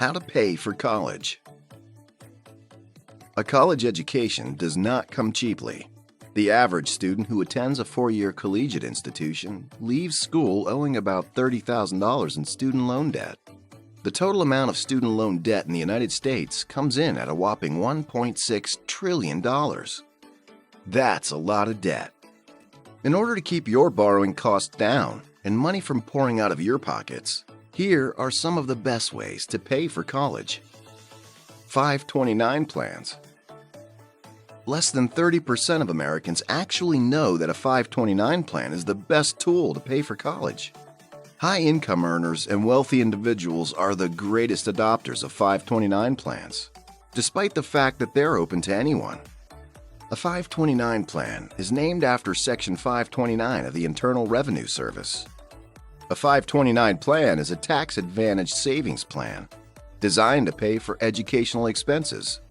How to pay for college. A college education does not come cheaply. The average student who attends a four-year collegiate institution leaves school owing about $30,000 in student loan debt. The total amount of student loan debt in the United States comes in at a whopping $1.6 trillion. That's a lot of debt. In order to keep your borrowing costs down and money from pouring out of your pockets, here are some of the best ways to pay for college. 529 plans. Less than 30% of Americans actually know that a 529 plan is the best tool to pay for college. High-income earners and wealthy individuals are the greatest adopters of 529 plans, despite the fact that they're open to anyone. A 529 plan is named after Section 529 of the Internal Revenue Service. A 529 plan is a tax-advantaged savings plan designed to pay for educational expenses.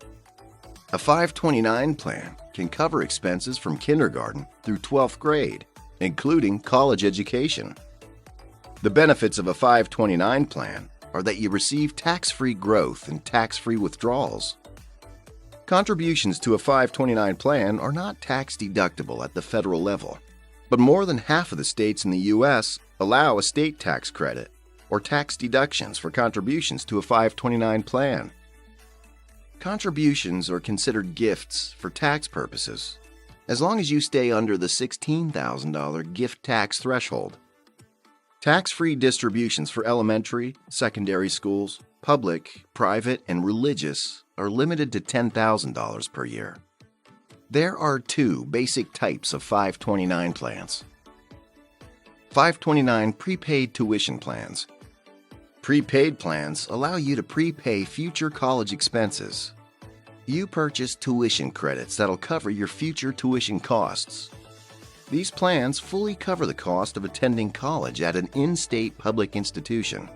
A 529 plan can cover expenses from kindergarten through 12th grade, including college education. The benefits of a 529 plan are that you receive tax-free growth and tax-free withdrawals. Contributions to a 529 plan are not tax-deductible at the federal level, but more than half of the states in the U.S. allow a state tax credit or tax deductions for contributions to a 529 plan. Contributions are considered gifts for tax purposes, as long as you stay under the $16,000 gift tax threshold. Tax-free distributions for elementary, secondary schools, public, private, and religious are limited to $10,000 per year. There are two basic types of 529 plans. 529 prepaid tuition plans. Prepaid plans allow you to prepay future college expenses. You purchase tuition credits that'll cover your future tuition costs. These plans fully cover the cost of attending college at an in-state public institution.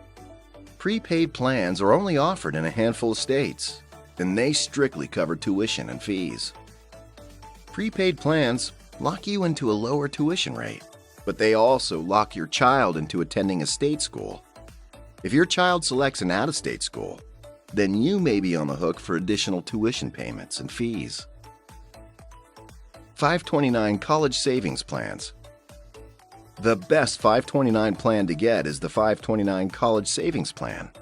Prepaid plans are only offered in a handful of states, and they strictly cover tuition and fees. Prepaid plans lock you into a lower tuition rate, but they also lock your child into attending a state school. If your child selects an out-of-state school, then you may be on the hook for additional tuition payments and fees. 529 college savings plans. The best 529 plan to get is the 529 college savings plan.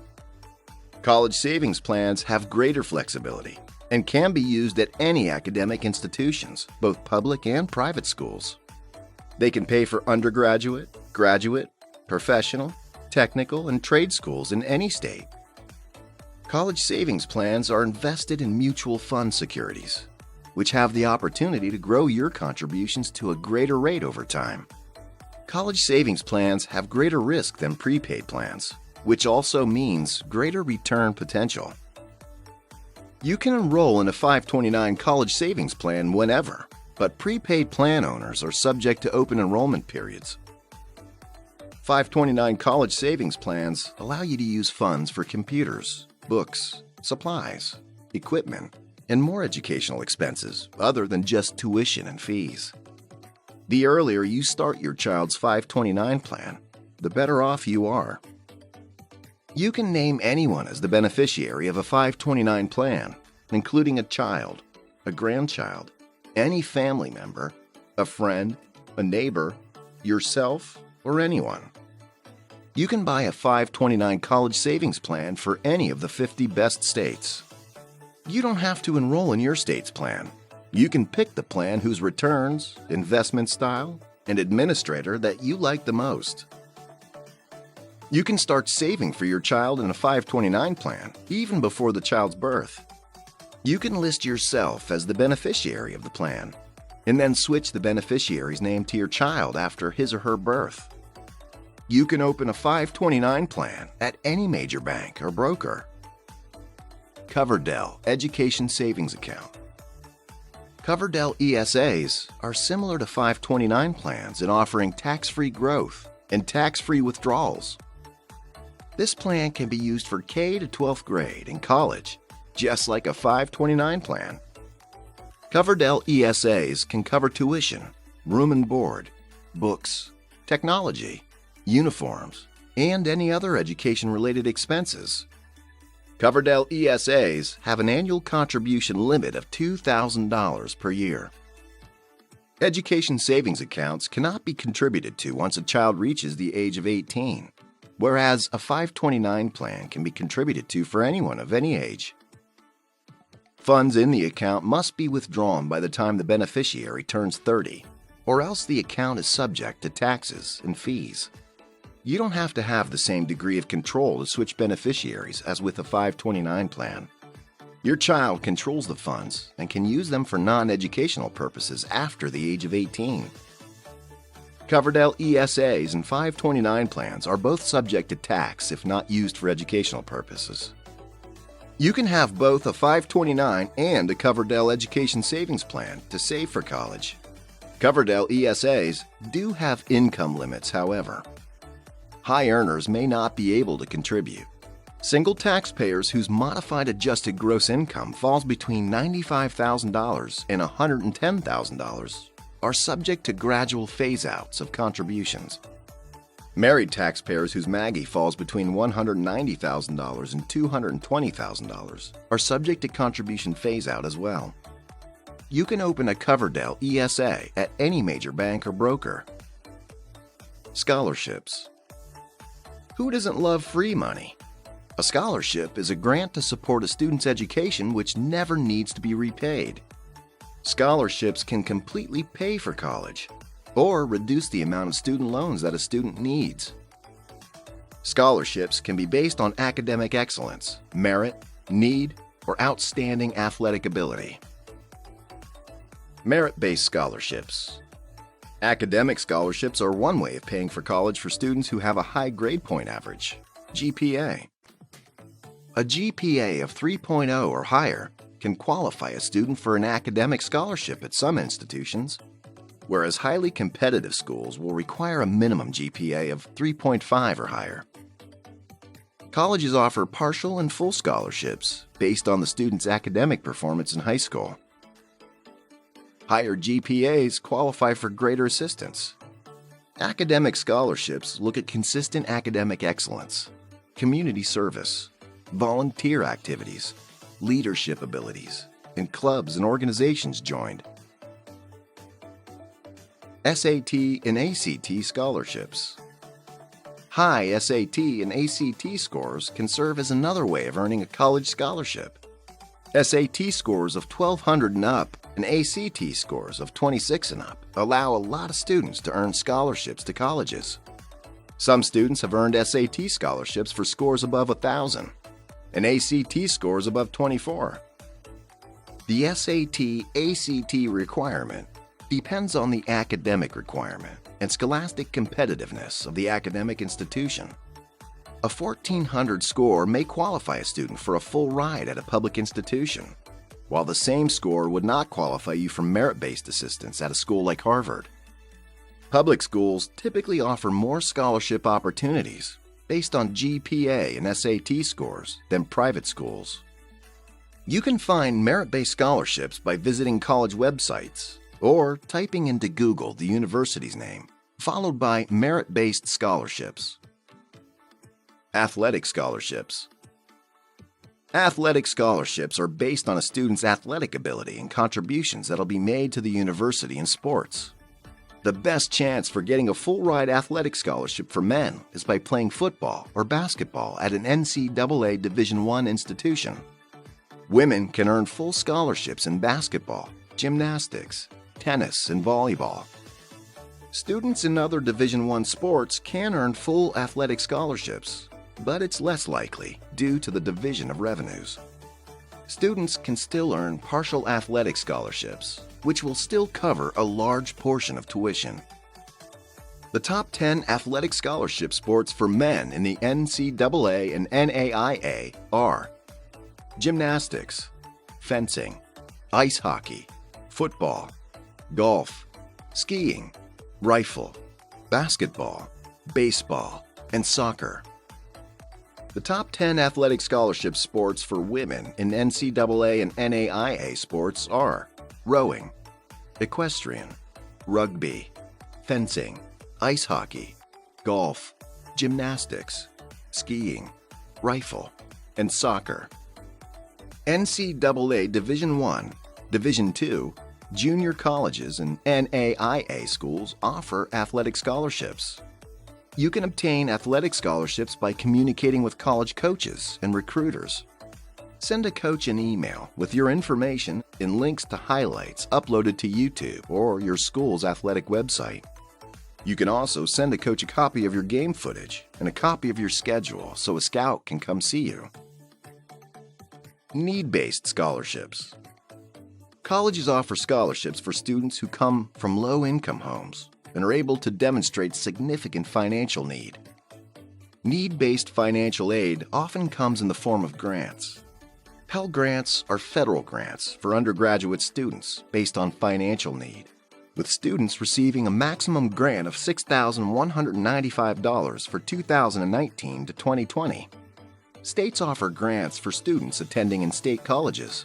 College savings plans have greater flexibility and can be used at any academic institutions, both public and private schools. They can pay for undergraduate, graduate, professional, technical, and trade schools in any state. College savings plans are invested in mutual fund securities, which have the opportunity to grow your contributions to a greater rate over time. College savings plans have greater risk than prepaid plans, which also means greater return potential. You can enroll in a 529 college savings plan whenever, but prepaid plan owners are subject to open enrollment periods. 529 college savings plans allow you to use funds for computers, books, supplies, equipment, and more educational expenses other than just tuition and fees. The earlier you start your child's 529 plan, the better off you are. You can name anyone as the beneficiary of a 529 plan, including a child, a grandchild, any family member, a friend, a neighbor, yourself, or anyone. You can buy a 529 college savings plan for any of the 50 best states. You don't have to enroll in your state's plan. You can pick the plan whose returns, investment style, and administrator that you like the most. You can start saving for your child in a 529 plan even before the child's birth. You can list yourself as the beneficiary of the plan, and then switch the beneficiary's name to your child after his or her birth. You can open a 529 plan at any major bank or broker. Coverdell Education Savings Account. Coverdell ESAs are similar to 529 plans in offering tax-free growth and tax-free withdrawals. This plan can be used for K to 12th grade and college, just like a 529 plan. Coverdell ESAs can cover tuition, room and board, books, technology, uniforms, and any other education-related expenses. Coverdell ESAs have an annual contribution limit of $2,000 per year. Education savings accounts cannot be contributed to once a child reaches the age of 18, whereas a 529 plan can be contributed to for anyone of any age. Funds in the account must be withdrawn by the time the beneficiary turns 30, or else the account is subject to taxes and fees. You don't have to have the same degree of control to switch beneficiaries as with a 529 plan. Your child controls the funds and can use them for non-educational purposes after the age of 18. Coverdell ESAs and 529 plans are both subject to tax if not used for educational purposes. You can have both a 529 and a Coverdell Education Savings Plan to save for college. Coverdell ESAs do have income limits, however. High earners may not be able to contribute. Single taxpayers whose modified adjusted gross income falls between $95,000 and $110,000 are subject to gradual phase-outs of contributions. Married taxpayers whose MAGI falls between $190,000 and $220,000 are subject to contribution phase-out as well. You can open a Coverdell ESA at any major bank or broker. Scholarships. Who doesn't love free money? A scholarship is a grant to support a student's education which never needs to be repaid. Scholarships can completely pay for college or reduce the amount of student loans that a student needs. Scholarships can be based on academic excellence, merit, need, or outstanding athletic ability. Merit-based scholarships. Academic scholarships are one way of paying for college for students who have a high grade point average, GPA. A GPA of 3.0 or higher can qualify a student for an academic scholarship at some institutions, whereas highly competitive schools will require a minimum GPA of 3.5 or higher. Colleges offer partial and full scholarships based on the student's academic performance in high school. Higher GPAs qualify for greater assistance. Academic scholarships look at consistent academic excellence, community service, volunteer activities, leadership abilities, and clubs and organizations joined. SAT and ACT scholarships. High SAT and ACT scores can serve as another way of earning a college scholarship. SAT scores of 1200 and up and ACT scores of 26 and up allow a lot of students to earn scholarships to colleges. Some students have earned SAT scholarships for scores above 1,000 and ACT scores above 24. The SAT-ACT requirement depends on the academic requirement and scholastic competitiveness of the academic institution. A 1,400 score may qualify a student for a full ride at a public institution, while the same score would not qualify you for merit-based assistance at a school like Harvard. Public schools typically offer more scholarship opportunities based on GPA and SAT scores than private schools. You can find merit-based scholarships by visiting college websites or typing into Google the university's name, followed by merit-based scholarships. Athletic scholarships. Athletic scholarships are based on a student's athletic ability and contributions that will be made to the university in sports. The best chance for getting a full-ride athletic scholarship for men is by playing football or basketball at an NCAA Division I institution. Women can earn full scholarships in basketball, gymnastics, tennis, and volleyball. Students in other Division I sports can earn full athletic scholarships, but it's less likely due to the division of revenues. Students can still earn partial athletic scholarships, which will still cover a large portion of tuition. The top 10 athletic scholarship sports for men in the NCAA and NAIA are gymnastics, fencing, ice hockey, football, golf, skiing, rifle, basketball, baseball, and soccer. The top 10 athletic scholarship sports for women in NCAA and NAIA sports are rowing, equestrian, rugby, fencing, ice hockey, golf, gymnastics, skiing, rifle, and soccer. NCAA Division I, Division II, junior colleges, and NAIA schools offer athletic scholarships. You can obtain athletic scholarships by communicating with college coaches and recruiters. Send a coach an email with your information and links to highlights uploaded to YouTube or your school's athletic website. You can also send a coach a copy of your game footage and a copy of your schedule so a scout can come see you. Need-based scholarships. Colleges offer scholarships for students who come from low-income homes and are able to demonstrate significant financial need. Need-based financial aid often comes in the form of grants. Pell Grants are federal grants for undergraduate students based on financial need, with students receiving a maximum grant of $6,195 for 2019 to 2020. States offer grants for students attending in state colleges.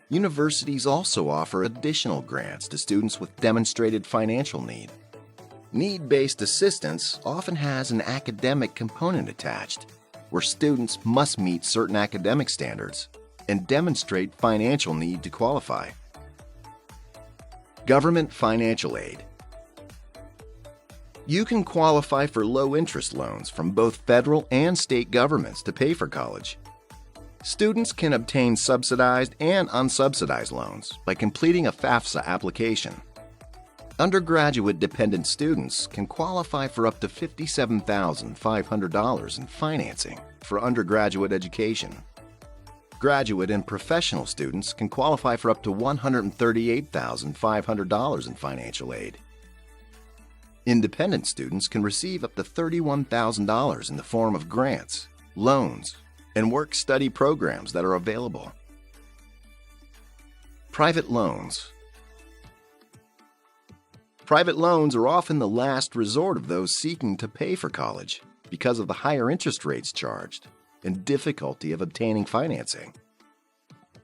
Universities also offer additional grants to students with demonstrated financial need. Need-based assistance often has an academic component attached, where students must meet certain academic standards and demonstrate financial need to qualify. Government financial aid. You can qualify for low-interest loans from both federal and state governments to pay for college. Students can obtain subsidized and unsubsidized loans by completing a FAFSA application. Undergraduate dependent students can qualify for up to $57,500 in financing for undergraduate education. Graduate and professional students can qualify for up to $138,500 in financial aid. Independent students can receive up to $31,000 in the form of grants, loans, and work-study programs that are available. Private loans. Private loans are often the last resort of those seeking to pay for college because of the higher interest rates charged and difficulty of obtaining financing.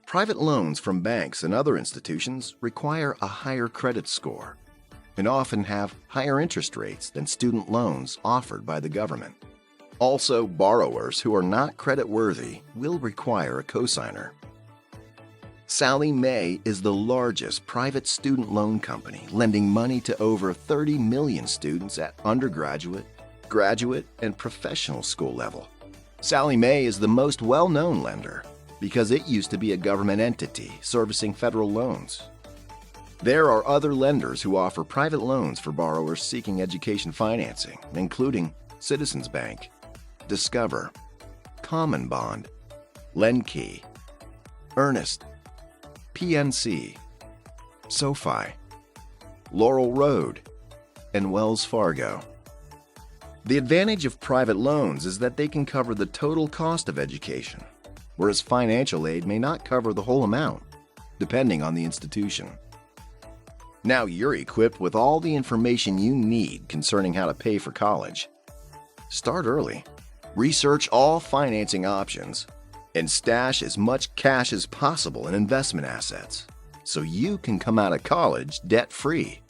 Private loans from banks and other institutions require a higher credit score and often have higher interest rates than student loans offered by the government. Also, borrowers who are not creditworthy will require a cosigner. Sallie Mae is the largest private student loan company, lending money to over 30 million students at undergraduate, graduate, and professional school level. Sallie Mae is the most well-known lender because it used to be a government entity servicing federal loans. There are other lenders who offer private loans for borrowers seeking education financing, including Citizens Bank, Discover, Common Bond, LendKey, Earnest, PNC, SoFi, Laurel Road, and Wells Fargo. The advantage of private loans is that they can cover the total cost of education, whereas financial aid may not cover the whole amount, depending on the institution. Now you're equipped with all the information you need concerning how to pay for college. Start early. Research all financing options and stash as much cash as possible in investment assets so you can come out of college debt-free.